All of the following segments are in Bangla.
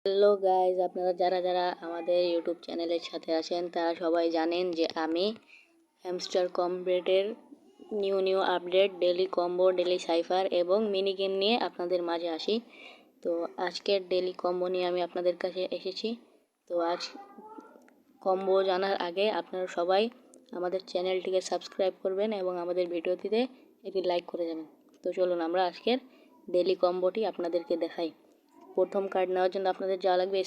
হ্যালো গাইজ, আপনারা যারা যারা আমাদের ইউটিউব চ্যানেলের সাথে আছেন তারা সবাই জানেন যে আমি হ্যামস্টার কমবেটের new update, daily combo, daily cipher এবং মিনি গেম নিয়ে আপনাদের মাঝে আসি। তো আজকের ডেলি কম্বো নিয়ে আমি আপনাদের কাছে এসেছি। তো আজ কম্বো জানার আগে আপনারা সবাই আমাদের চ্যানেলটিকে সাবস্ক্রাইব করবেন এবং আমাদের ভিডিওটিতে একটি লাইক করে যাবেন। তো চলুন আমরা আজকের ডেলি কম্বোটি আপনাদেরকে দেখাই। প্রথম কার্ড নেওয়ার জন্য আপনাদের যাওয়া লাগবে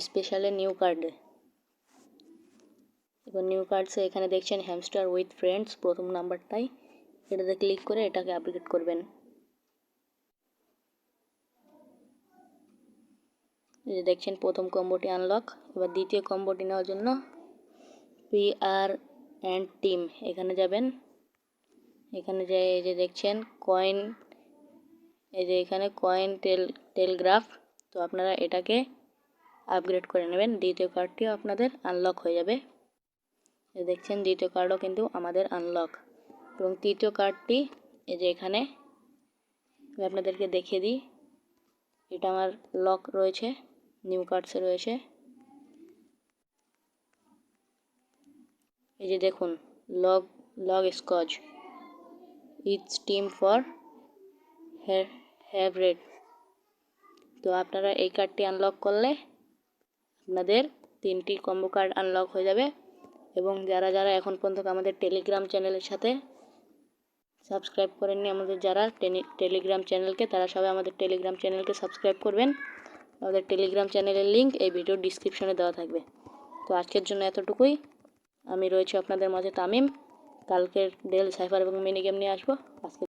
স্পেশালে নিউ কার্ডে। এবার নিউ কার্ডসে এখানে দেখছেন হ্যামস্টার উইথ ফ্রেন্ডস, প্রথম নাম্বারটাই, এটাতে ক্লিক করে এটাকে আপগ্রেড করবেন। এই যে দেখছেন প্রথম কম্বোটি আনলক। এবার দ্বিতীয় কম্বোটি নেওয়ার জন্য PR অ্যান্ড টিম এখানে যাবেন। এখানে যে এই যে দেখছেন কয়েন, এই যে এখানে কয়েন টেলগ্রাফ, তো আপনারা এটাকে আপগ্রেড করে নেবেন। দ্বিতীয় কার্ডটিও আপনাদের আনলক হয়ে যাবে। দেখছেন দ্বিতীয় কার্ডও কিন্তু আমাদের আনলক। এবং তৃতীয় কার্ডটি এই যে এখানে আমি আপনাদেরকে দেখিয়ে দিই, এটা আমার লক রয়েছে, নিউ কার্ডসে রয়েছে। এই যে দেখুন log scotch each team for have red. তো আপনারা এই কার্ডটি আনলক করলে আপনাদের 3টি কম্বো কার্ড আনলক হয়ে যাবে। এবং যারা যারা এখন পর্যন্ত আমাদের টেলিগ্রাম চ্যানেলের সাথে সাবস্ক্রাইব করেননি, আমাদের যারা টেলিগ্রাম চ্যানেলকে, তারা সবাই আমাদের টেলিগ্রাম চ্যানেলকে সাবস্ক্রাইব করবেন। আমাদের টেলিগ্রাম চ্যানেলের লিঙ্ক এই ভিডিওর ডিসক্রিপশনে দেওয়া থাকবে। তো আজকের জন্য এতটুকুই। আমি রয়েছি আপনাদের মাঝে তামিম। কালকের ডেল সাইফার এবং মিনি গেম নিয়ে আসবো। আজকে